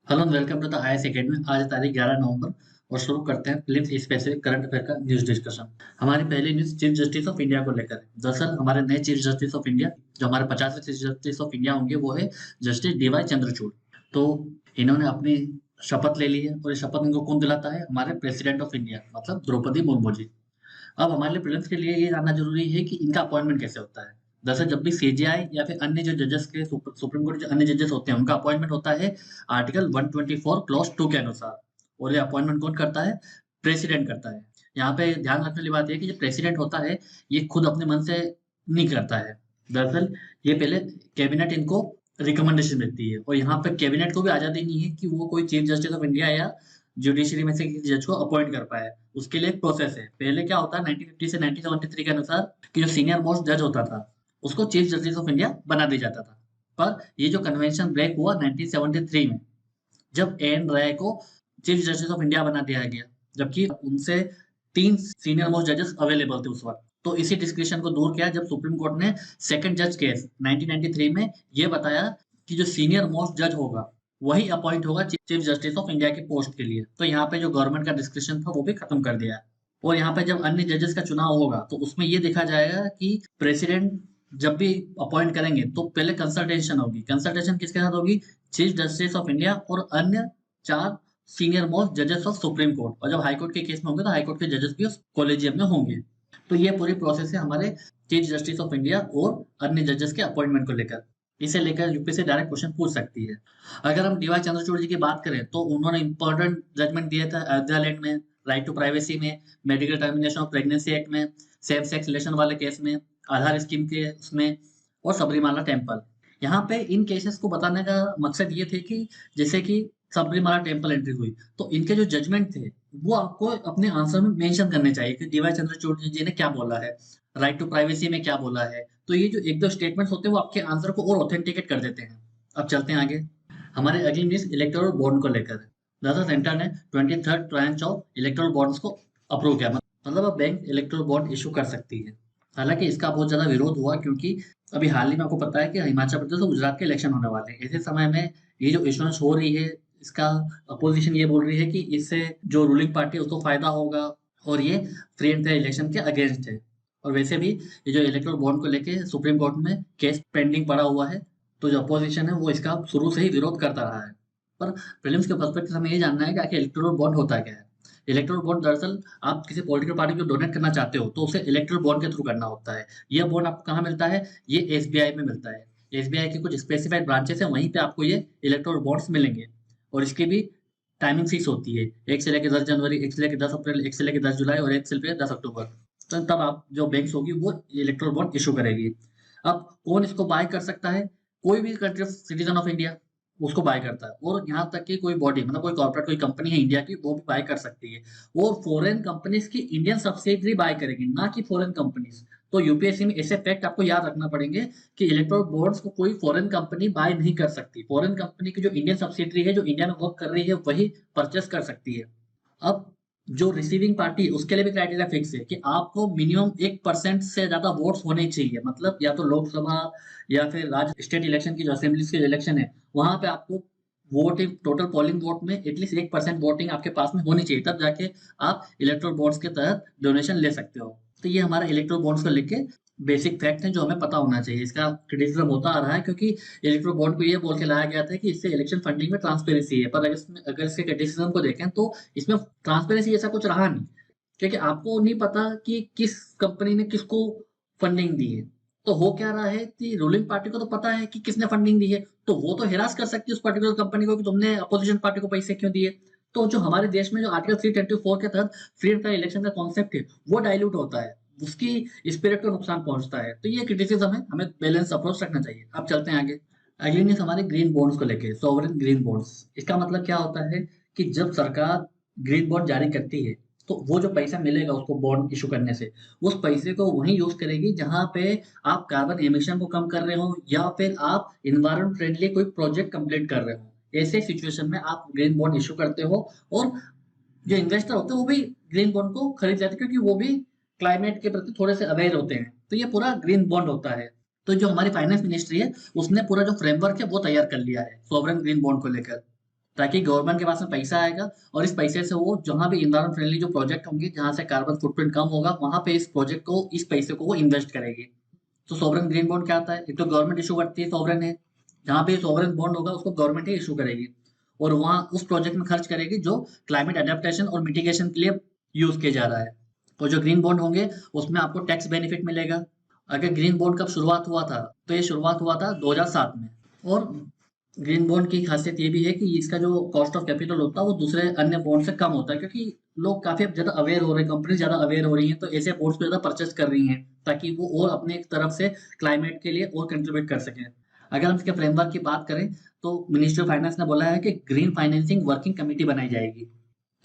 Hello and welcome to the IAS academy. आज है तारीख 11 नवंबर और शुरू करते हैं प्रीलिम्स स्पेसिफिक करंट अफेयर का न्यूज डिस्कशन। हमारी पहली news chief justice of India को लेकर है। दरअसल हमारे नए चीफ जस्टिस ऑफ इंडिया, जो हमारे 50वें चीफ जस्टिस ऑफ इंडिया होंगे, वो है जस्टिस डीवाई चंद्रचूड़। तो इन्होंने अपनी शपथ ले ली है और ये शपथ इनको कौन दिलाता है? हमारे प्रेसिडेंट ऑफ इंडिया मतलब द्रौपदी मुर्मू जी। अब हमारे लिए प्रीलिम्स के लिए ये जानना जरूरी है कि इनका अपॉइंटमेंट कैसे होता है। दरअसल जब भी सीजेआई या फिर अन्य जो जजेस के सुप्रीम कोर्ट जो अन्य जजेस होते हैं उनका अपॉइंटमेंट होता है आर्टिकल 124 क्लॉज 2 के अनुसार। और ये अपॉइंटमेंट कौन करता है? प्रेसिडेंट करता है। यहाँ पे ध्यान रखने वाली बात यह है कि जो प्रेसिडेंट होता है ये खुद अपने मन से नहीं करता है। दरअसल ये पहले कैबिनेट इनको रिकमेंडेशन देती है और यहाँ पे कैबिनेट को भी आजादी नहीं है कि वो कोई चीफ जस्टिस ऑफ इंडिया या जुडिशरी में से किसी जज को अपॉइंट कर पाए। उसके लिए एक प्रोसेस है। पहले क्या होता है 1950 से 1973 के अनुसार कि जो सीनियर मोस्ट जज होता था उसको चीफ जस्टिस ऑफ इंडिया बना दिया जाता था। पर ये जो कन्वेंशन ब्रेक हुआ 1973 में, जब एन राय को चीफ जस्टिस ऑफ इंडिया बना दिया गया, जबकि उनसे 3 सीनियर मोस्ट जजेस अवेलेबल थे उस वक्त। तो इसी डिस्कशन को दूर किया जब सुप्रीम कोर्ट ने सेकंड जज केस 1993 में ये बताया कि जो सीनियर मोस्ट जज होगा वही अपॉइंट होगा चीफ जस्टिस ऑफ इंडिया की पोस्ट के लिए। तो यहाँ पे जो गवर्नमेंट का डिस्क्रिप्शन था वो भी खत्म कर दिया है। और यहाँ पे जब अन्य जजेस का चुनाव होगा तो उसमें ये देखा जाएगा कि प्रेसिडेंट जब भी अपॉइंट करेंगे तो पहले कंसल्टेशन होगी। कंसल्टेशन किसके साथ होगी? चीफ जस्टिस ऑफ इंडिया और अन्य 4 सीनियर मोस्ट जजेस ऑफ सुप्रीम कोर्ट। और जब हाई कोर्ट के केस में होंगे तो हाई कोर्ट के जजेस भी उस कॉलेजियम में होंगे। तो ये पूरी प्रोसेस है हमारे चीफ जस्टिस ऑफ इंडिया और अन्य जजेस के अपॉइंटमेंट को लेकर। इसे लेकर यूपीएससी डायरेक्ट क्वेश्चन पूछ सकती है। अगर हम डीवाई चंद्रचूड़ जी की बात करें तो उन्होंने इंपॉर्टेंट जजमेंट दिया था अयोध्या लैंड में, राइट टू प्राइवेसी में, medical termination of pregnancy act में, सेम सेक्स रिलेशन वाले केस में, आधार स्कीम के उसमें, और सबरीमाला टेम्पल। यहाँ पे इन केसेस को बताने का मकसद ये थे कि जैसे कि सबरीमाला टेम्पल एंट्री हुई तो इनके जो जजमेंट थे वो आपको अपने आंसर में मेंशन करने चाहिए कि डीवाई चंद्रचूड़ जी ने क्या बोला है, राइट टू प्राइवेसी में क्या बोला है। तो ये जो एक दो स्टेटमेंट्स होते हैं वो आपके आंसर को और ऑथेंटिकेट कर देते हैं। अब चलते हैं आगे। हमारे अगली न्यूज इलेक्टोरल बॉन्ड को लेकर है। दरअसल सेंटर ने 23rd tranche of electoral bonds को अप्रूव किया। मतलब अब बैंक इलेक्टोरल बॉन्ड इशू कर सकती है। हालांकि इसका बहुत ज्यादा विरोध हुआ क्योंकि अभी हाल ही में आपको पता है कि हिमाचल प्रदेश और गुजरात के इलेक्शन होने वाले हैं। ऐसे समय में ये जो इश्योरेंस हो रही है इसका अपोजिशन ये बोल रही है कि इससे जो रूलिंग पार्टी है उसको फायदा होगा और ये फ्री एंड फेयर इलेक्शन के अगेंस्ट है। और वैसे भी ये जो इलेक्टोरल बॉन्ड को लेके सुप्रीम कोर्ट में केस पेंडिंग पड़ा हुआ है। तो जो अपोजिशन है वो इसका शुरू से ही विरोध करता रहा है। पर प्रीलिम्स के पर्सपेक्टिव से हमें ये जानना है कि आखिर इलेक्टोरल बॉन्ड होता क्या है। इलेक्टोरल बॉन्ड दरअसल आप किसी पॉलिटिकल पार्टी को डोनेट करना चाहते हो तो उसे इलेक्टोरल बॉन्ड के थ्रू करना होता है। यह बॉन्ड आपको कहाँ मिलता है? ये एसबीआई में मिलता है। एसबीआई के कुछ स्पेसिफाइड ब्रांचेस हैं वहीं पे आपको ये इलेक्टोरल बॉन्ड्स मिलेंगे। और इसकी भी टाइमिंग फिक्स होती है। 1 से लेकर 10 जनवरी, 1 से लेकर 10 अप्रैल, 1 से लेकर 10 जुलाई और 1 से लेकर 10 अक्टूबर। तो तब आप जो बैंक्स होगी वो इलेक्टोरल बॉन्ड इशू करेगी। अब कौन इसको बाय कर सकता है? कोई भी कंट्री सिटीजन ऑफ इंडिया उसको बाय करता है। और यहाँ तक कि कोई बॉडी मतलब कोई कॉर्पोरेट कोई कंपनी है इंडिया की वो भी बाय कर सकती है। और फॉरेन कंपनीज की इंडियन सब्सिडरी बाय करेगी, ना कि फॉरेन कंपनीज। तो यूपीएससी में ऐसे फैक्ट आपको याद रखना पड़ेंगे कि इलेक्टोरल बॉन्ड्स को कोई फॉरेन कंपनी बाय नहीं कर सकती। फॉरेन कंपनी की जो इंडियन सब्सिडरी है जो इंडिया में वर्क कर रही है वही परचेस कर सकती है। अब जो रिसीविंग पार्टी है उसके लिए भी क्राइटेरिया फिक्स है कि आपको मिनिमम 1% से ज्यादा वोट्स होने चाहिए। मतलब या तो लोकसभा या फिर राज्य स्टेट इलेक्शन की जो असेंबली के इलेक्शन है वहां पे आपको वोट टोटल पोलिंग वोट में एटलीस्ट 1% वोटिंग आपके पास में होनी चाहिए। तब जाके आप इलेक्ट्रोल बॉन्ड्स के तहत डोनेशन ले सकते हो। तो ये हमारा इलेक्ट्रोल बॉन्ड्स को लेके बेसिक फैक्ट है जो हमें पता होना चाहिए। इसका क्रिटिसिज्म होता आ रहा है क्योंकि इलेक्ट्रोल बॉन्ड को ये बोल के लाया गया था कि इससे इलेक्शन फंडिंग में ट्रांसपेरेंसी है। पर अगर इसके क्रिटिसिज्म को देखें तो इसमें ट्रांसपेरेंसी ऐसा कुछ रहा नहीं। क्योंकि आपको नहीं पता कि किस कंपनी ने किसको फंडिंग दी है। तो हो क्या रहा है कि रूलिंग पार्टी को तो पता है कि किसने फंडिंग दी है, तो वो तो हिरास कर सकती है उस पर्टिकुलर कंपनी को कि तुमने अपोजिशन पार्टी को पैसे क्यों दिए। तो जो हमारे देश में जो आर्टिकल 324 के तहत फ्री एंड फेयर इलेक्शन का कॉन्सेप्ट है वो डाइल्यूट होता है, उसकी स्पिरिट को नुकसान पहुंचता है। तो ये क्रिटिसिज्म है, हमें बैलेंस अप्रोच रखना चाहिए। अब चलते हैं आगे। अगली न्यूज हमारे ग्रीन बॉन्ड्स को लेके, सॉवरेन ग्रीन बॉन्ड्स। इसका मतलब क्या होता है कि जब सरकार ग्रीन बॉन्ड जारी करती है तो वो जो पैसा मिलेगा उसको बॉन्ड इशू करने से, उस पैसे को वहीं यूज करेगी जहां पे आप कार्बन एमिशन को कम कर रहे हो या फिर आप इन्वायरमेंट फ्रेंडली कोई प्रोजेक्ट कंप्लीट कर रहे हो। ऐसे सिचुएशन में आप ग्रीन बॉन्ड इशू करते हो। और जो इन्वेस्टर होते हैं वो भी ग्रीन बॉन्ड को खरीद लेते हैं क्योंकि वो भी क्लाइमेट के प्रति थोड़े से अवेयर होते हैं। तो ये पूरा ग्रीन बॉन्ड होता है। तो जो हमारी फाइनेंस मिनिस्ट्री है उसने पूरा जो फ्रेमवर्क है वो तैयार कर लिया है सॉवरेन ग्रीन बॉन्ड को लेकर। ताकि गवर्नमेंट के पास में पैसा आएगा और इस पैसे से वो जहाँ भी इन्वायरमेंट फ्रेंडली जो प्रोजेक्ट होंगे, जहाँ से कार्बन फुटप्रिंट कम होगा, वहाँ पे इस प्रोजेक्ट को, इस पैसे को वो इन्वेस्ट करेगी। तो सॉवरेन ग्रीन बॉन्ड क्या होता है? एक तो गवर्नमेंट इशू करती है, सॉवरेन है, जहाँ पे सॉवरेन बॉन्ड होगा उसको गवर्नमेंट ही इशू करेगी और वहाँ उस प्रोजेक्ट में खर्च करेगी जो क्लाइमेट अडेप्टेशन और मिटिगेशन के लिए यूज किया जा रहा है। और जो ग्रीन बॉन्ड होंगे उसमें आपको टैक्स बेनिफिट मिलेगा। अगर ग्रीन बॉन्ड कब शुरुआत हुआ था, तो ये शुरुआत हुआ था 2007 में। और ग्रीन बॉन्ड की खासियत ये भी है कि इसका जो कॉस्ट ऑफ कैपिटल होता है वो दूसरे अन्य बॉन्ड से कम होता है, क्योंकि लोग काफी अब ज्यादा अवेयर हो रहे हैं, कंपनी ज्यादा अवेयर हो रही है, तो ऐसे बॉन्ड्स को ज्यादा परचेस कर रही हैं ताकि वो और अपने एक तरफ से क्लाइमेट के लिए और कंट्रीब्यूट कर सकें। अगर हम इसके फ्रेमवर्क की बात करें तो मिनिस्ट्री ऑफ फाइनेंस ने बोला है कि ग्रीन फाइनेंसिंग वर्किंग कमेटी बनाई जाएगी।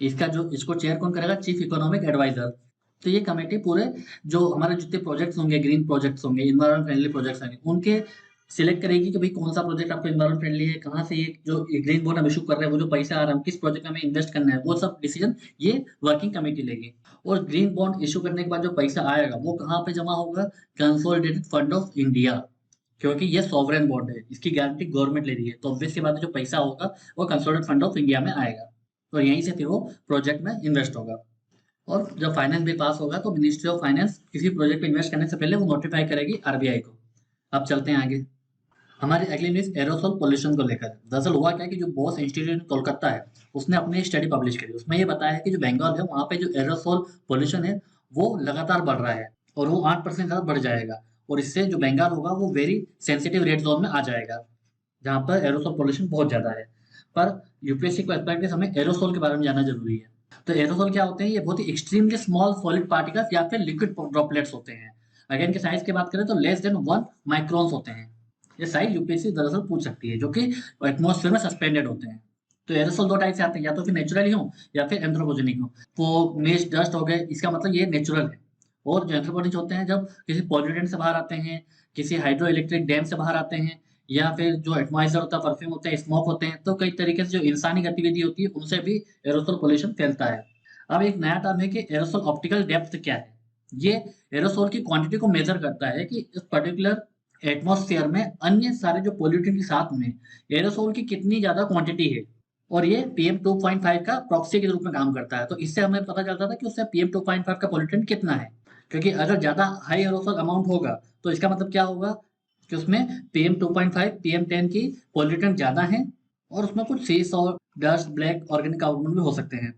इसका जो इसको चेयर कौन करेगा? Chief economic adviser. तो ये कमेटी पूरे जो हमारे जितने प्रोजेक्ट्स होंगे, ग्रीन प्रोजेक्ट्स होंगे, इन्वायरमेंट फ्रेंडली प्रोजेक्ट्स होंगे, उनके सिलेक्ट करेगी कि भाई कौन सा प्रोजेक्ट आपको इन्वायरमेंट फ्रेंडली है, कहाँ से ये जो ग्रीन बॉन्ड हम इशू कर रहे हैं वो जो पैसा आ रहा है किस प्रोजेक्ट में हमें इन्वेस्ट करना है, वो सब डिसीजन ये वर्किंग कमेटी लेगी। और ग्रीन बॉन्ड इशू करने के बाद जो पैसा आएगा वो कहाँ पे जमा होगा? कंसोलिडेटेड फंड ऑफ इंडिया, क्योंकि ये सॉवरेन बॉन्ड है, इसकी गारंटी गवर्नमेंट ले रही है, तो ऑब्वियस सी बात है जो पैसा होगा वो कंसोलिडेटेड फंड ऑफ इंडिया में आएगा और यहीं से फिर वो प्रोजेक्ट में इन्वेस्ट होगा। और जब फाइनेंस बिल पास होगा तो मिनिस्ट्री ऑफ फाइनेंस किसी प्रोजेक्ट पे इन्वेस्ट करने से पहले वो नोटिफाई करेगी आरबीआई को। अब चलते हैं आगे। हमारी अगली न्यूज एरोसोल पोल्यूशन को लेकर। दरअसल हुआ क्या है कि जो बॉस इंस्टीट्यूट कोलकाता है उसने अपनी स्टडी पब्लिश करी, उसमें ये बताया है कि जो बंगाल है वहाँ पे जो एरोसोल पोल्यूशन है वो लगातार बढ़ रहा है और वो 8% ज़्यादा बढ़ जाएगा और इससे जो बंगाल होगा वो वेरी सेंसिटिव रेड जोन में आ जाएगा जहाँ पर एरोसोल पोल्यूशन बहुत ज़्यादा है। पर यूपीएससी को एक्सपेक्ट हमें एरोसोल के बारे में जानना जरूरी है। तो एरोसोल क्या होते हैं? ये बहुत ही एक्सट्रीमली स्मॉल सॉलिड पार्टिकल्स या फिर लिक्विड ड्रॉपलेट्स होते हैं। अगर इनके साइज की बात करें तो लेस देन 1 माइक्रॉन्स होते हैं। ये साइज यूपीएससी दरअसल पूछ सकती है, जो कि एटमॉस्फेयर में सस्पेंडेड होते हैं। तो एरोसोल दो टाइप से आते हैं, या तो फिर नेचुरली हो या फिर एंथ्रोपोजेनिक हो। वो मेज डस्ट हो गए, इसका मतलब ये नेचुरल है। और जो एंथ्रोपोजेनिक होते हैं जब किसी पॉल्यूटेंट से बाहर आते हैं, किसी हाइड्रो इलेक्ट्रिक डैम से बाहर आते हैं, या फिर जो एटमॉइजर होता है, परफ्यूम होते हैं, स्मोक होते हैं, तो कई तरीके से जो इंसानी गतिविधि होती है उनसे भी एरोसोल पोल्यूशन फैलता है। अब एक नया टर्म है कि एरोसोल ऑप्टिकल डेप्थ क्या है? ये एरोसोल की क्वांटिटी को मेजर करता है कि इस पर्टिकुलर एटमॉस्फेयर में अन्य सारे जो पोल्यूटेंट के साथ में एरोसोल की कितनी ज्यादा क्वांटिटी है। और ये पीएम 2.5 का प्रॉक्सी के रूप में काम करता है। तो इससे हमें पता चलता था कि उससे पीएम 2.5 का पोल्यूटेंट कितना है, क्योंकि अगर ज्यादा हाई एरोसोल अमाउंट होगा तो इसका मतलब क्या होगा कि उसमें पीएम 2.5 PM10 की पोल्यूटेंट ज्यादा है और उसमें कुछ सीस और डस्ट, ब्लैक ऑर्गेनिक आउटपुट भी हो सकते हैं।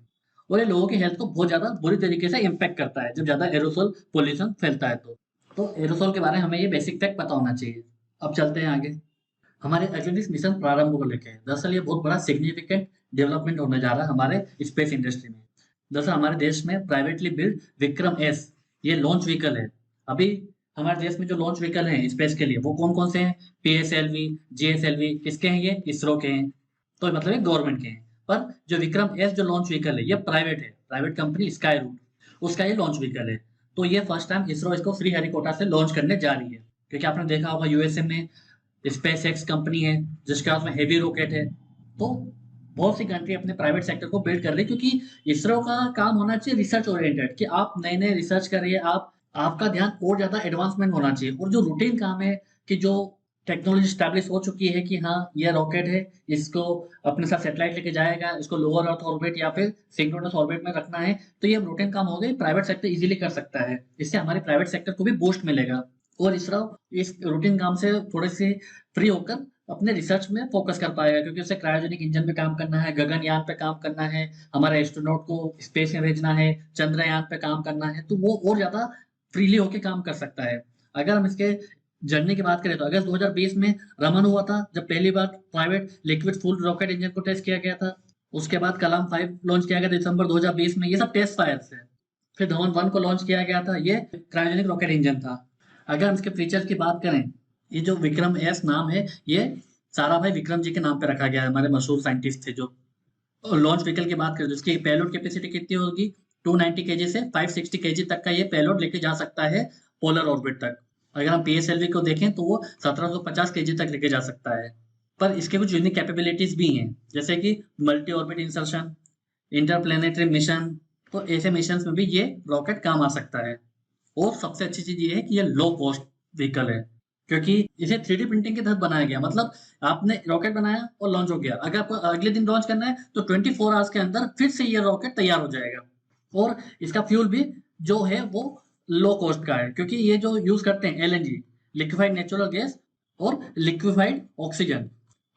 और ये लोगों की हेल्थ को बहुत ज्यादा बुरी तरीके से इम्पैक्ट करता है जब ज्यादा एरोसोल पोल्यूशन फैलता है। तो एरोसोल के बारे में हमें ये बेसिक फैक्ट पता होना चाहिए। अब चलते हैं आगे। हमारे एटलेटिक्स मिशन प्रारंभ को लेकर दरअसल ये बहुत बड़ा सिग्निफिकेंट डेवलपमेंट होने जा रहा है हमारे स्पेस इंडस्ट्री में। दरअसल हमारे देश में प्राइवेटली बिल्ड विक्रम एस ये लॉन्च व्हीकल है। अभी हमारे देश में जो लॉन्च व्हीकल हैं स्पेस के लिए वो कौन कौन से हैं? पीएसएलवी, जीएसएलवी, किसके हैं? ये इसरो के हैं, तो मतलब ये गवर्नमेंट के हैं। पर जो विक्रम एस जो लॉन्च व्हीकल है ये प्राइवेट है, प्राइवेट कंपनी स्काई रूट, उसका ये लॉन्च व्हीकल है। तो ये फर्स्ट टाइम इसरो इसको श्रीहरिकोटा से लॉन्च करने जा रही है, क्योंकि आपने देखा होगा यूएसए में स्पेस एक्स कंपनी है जिसके पास में हेवी रॉकेट है। तो बहुत सी कंट्री अपने प्राइवेट सेक्टर को बिल्ड कर रही है, क्योंकि इसरो का काम होना चाहिए रिसर्च ओरिएंटेड, कि आप नए नए रिसर्च करिए, आप आपका ध्यान और ज्यादा एडवांसमेंट होना चाहिए। और जो रूटीन काम है कि जो टेक्नोलॉजी स्टैब्लिश हो चुकी है कि हाँ ये रॉकेट है, इसको अपने साथ सैटेलाइट लेके जाएगा, इसको लोअर अर्थ ऑर्बिट या फिर सिंक्रोनस ऑर्बिट में रखना है, तो ये रूटीन काम हो गए, प्राइवेट सेक्टर इजीली कर सकता है। इससे हमारे प्राइवेट सेक्टर को भी बूस्ट मिलेगा और इसरो इस रूटीन काम से थोड़े से फ्री होकर अपने रिसर्च में फोकस कर पाएगा, क्योंकि उसे क्रायोजेनिक इंजन पे काम करना है, गगनयान पे काम करना है, हमारे एस्ट्रोनॉट को स्पेस में भेजना है, चंद्रयान पे काम करना है, तो वो और ज्यादा फ्रीली होकर काम कर सकता है। अगर हम इसके जर्नी की बात करें तो अगस्त 2020 में रमन हुआ था जब पहली बार private liquid fuel rocket engine को टेस्ट किया गया था। उसके बाद कलाम 5 लॉन्च किया गया दिसंबर 2020 में, ये सब टेस्ट फायर्स है। फिर धवन 1 को लॉन्च किया गया था, ये क्रायोजेनिक रॉकेट इंजन था। अगर हम इसके फीचर्स की बात करें, ये जो विक्रम एस नाम है ये साराभाई विक्रम जी के नाम पे रखा गया है, हमारे मशहूर साइंटिस्ट थे जो। लॉन्च व्हीकल की बात करें तो इसकी पेलोड कैपेसिटी कितनी होगी? 290 केजी से 560 केजी तक का ये पेलोड लेके जा सकता है पोलर ऑर्बिट तक। अगर हम पीएसएलवी को देखें तो वो 1750 केजी तक लेके जा सकता है। पर इसके कुछ यूनिक कैपेबिलिटीज भी हैं, जैसे कि multi orbit insertion, interplanetary mission. तो ऐसे मिशन में भी ये रॉकेट काम आ सकता है। और सबसे अच्छी चीज ये है कि ये लो कॉस्ट व्हीकल है। क्योंकि इसे 3D प्रिंटिंग के तहत बनाया गया। मतलब आपने रॉकेट बनाया और लॉन्च हो गया। अगर आपको अगले दिन लॉन्च करना है तो 24 आवर्स के अंदर फिर से ये रॉकेट तैयार हो जाएगा। और इसका फ्यूल भी जो है वो लो कॉस्ट का है, क्योंकि ये जो यूज़ करते हैं एलएनजी, लिक्विफाइड नेचुरल गैस और लिक्विफाइड ऑक्सीजन,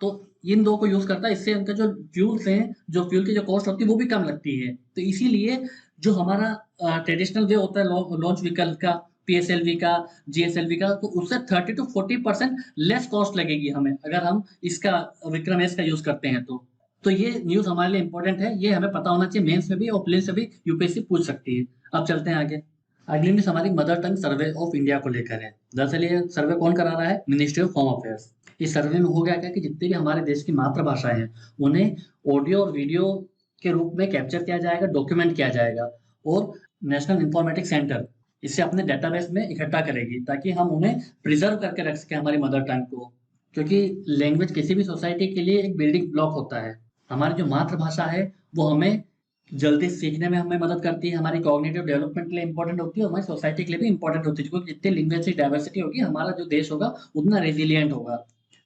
तो इन 2 को यूज़ करता है। इससे उनका जो फ्यूल्स हैं, जो फ्यूल की जो कॉस्ट होती है वो भी कम लगती है। तो इसीलिए जो हमारा ट्रेडिशनल वे होता है लॉन्च व्हीकल का, पीएसएलवी का, जीएसएलवी का, तो उससे 30 टू 40% लेस कॉस्ट लगेगी हमें अगर हम इसका विक्रम एस का यूज़ करते हैं तो ये न्यूज़ हमारे लिए इंपॉर्टेंट है। ये हमें पता होना चाहिए, मेंस में भी और प्रीलिम्स में भी यूपीएससी पूछ सकती है। अब चलते हैं आगे। अगली न्यूज़ हमारी mother tongue survey of India को लेकर है। दरअसल ये सर्वे कौन करा रहा है? Ministry of home affairs. इस सर्वे में हो गया क्या कि जितनी भी हमारे देश की मातृभाषाएं हैं उन्हें ऑडियो और वीडियो के रूप में कैप्चर किया जाएगा, डॉक्यूमेंट किया जाएगा, और नेशनल इंफॉर्मेटिक्स सेंटर इसे अपने डेटाबेस में इकट्ठा करेगी ताकि हम उन्हें प्रिजर्व करके रख सकें हमारी मदर टंग को। क्योंकि लैंग्वेज किसी भी सोसाइटी के लिए एक बिल्डिंग ब्लॉक होता है। हमारी जो मातृभाषा है वो हमें जल्दी सीखने में हमें मदद करती है, हमारी कॉग्निटिव डेवलपमेंट के लिए इंपॉर्टेंट होती है, हमारी सोसाइटी के लिए भी इंपॉर्टेंट होती है, क्योंकि जितनी लिंग्विस्टिक डाइवर्सिटी होगी हमारा जो देश होगा उतना रेजिलियंट होगा।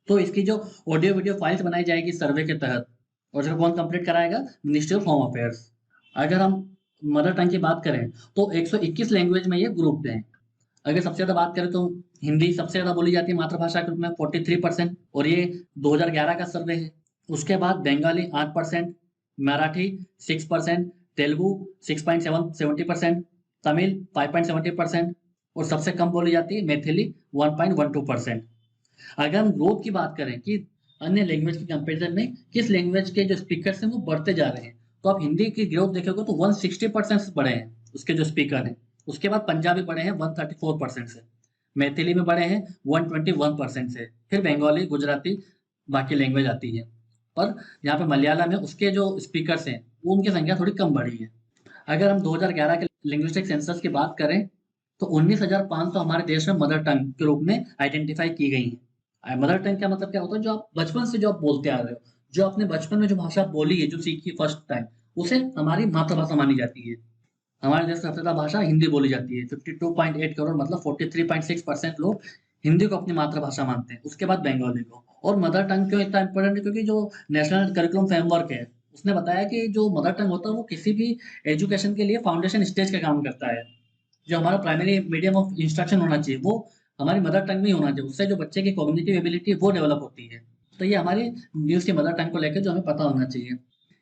तो इसकी जो ऑडियो वीडियो फाइल्स बनाई जाएगी सर्वे के तहत, और इसको कौन कंप्लीट कराएगा? Ministry of home affairs. अगर हम मदर टंग की बात करें तो 121 लैंग्वेज में ये ग्रुप हैं। अगर सबसे ज़्यादा बात करें तो हिंदी सबसे ज़्यादा बोली जाती है मातृभाषा के रूप में 43%, और ये 2011 का सर्वे है। उसके बाद बंगाली 8%, मराठी 6%, तेलुगु 6.70%, तमिल 5.70%, और सबसे कम बोली जाती है मैथिली 1.12%। अगर हम ग्रोथ की बात करें कि अन्य लैंग्वेज के कंपैरिजन में किस लैंग्वेज के जो स्पीकर्स हैं वो बढ़ते जा रहे हैं, तो आप हिंदी की ग्रोथ देखोगे तो 160% से बढ़े हैं उसके जो स्पीकर हैं। उसके बाद पंजाबी बढ़े हैं 134% से, मैथिली में बढ़े हैं 121% से, फिर बंगाली, गुजराती, बाकी लैंग्वेज आती है। और यहाँ पे मलयालम है, उसके जो स्पीकर्स हैं वो उनकी संख्या थोड़ी कम बढ़ी है। अगर हम 2011 के लिंग्विस्टिक सेंसस की बात करें तो 19,500 हमारे देश में मदर टंग के रूप में आइडेंटिफाई की गई हैं। मदर टंग का मतलब क्या होता है? जो आप बचपन से जो आप बोलते आ रहे हो, जो आपने बचपन में जो भाषा बोली है, जो सीखी फर्स्ट टाइम, उसे हमारी मातृभाषा मानी जाती है। हमारे देश में सबसे ज़्यादा भाषा हिंदी बोली जाती है। 52.8 करोड़ मतलब 43.6% लोग हिंदी को अपनी मातृभाषा मानते हैं। उसके बाद बंगाली को। और मदर टंग क्यों इतना इम्पोर्टेंट है? क्योंकि जो नेशनल करिकुलम फ्रेमवर्क है उसने बताया कि जो मदर टंग होता है वो किसी भी एजुकेशन के लिए फाउंडेशन स्टेज का काम करता है। जो हमारा प्राइमरी मीडियम ऑफ इंस्ट्रक्शन होना चाहिए वो हमारी मदर टंग में ही होना चाहिए। उससे जो बच्चे की कॉग्निटिव एबिलिटी वो डेवलप होती है। तो ये हमारी न्यूज़ की मदर टंग को लेकर जो हमें पता होना चाहिए।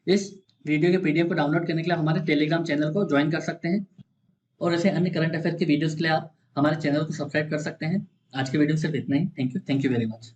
इस वीडियो के पीडीएफ को डाउनलोड करने के लिए आप हमारे टेलीग्राम चैनल को ज्वाइन कर सकते हैं, और ऐसे अन्य करंट अफेयर की वीडियोस के लिए आप हमारे चैनल को सब्सक्राइब कर सकते हैं। आज की वीडियो सिर्फ इतना ही। Thank you very much.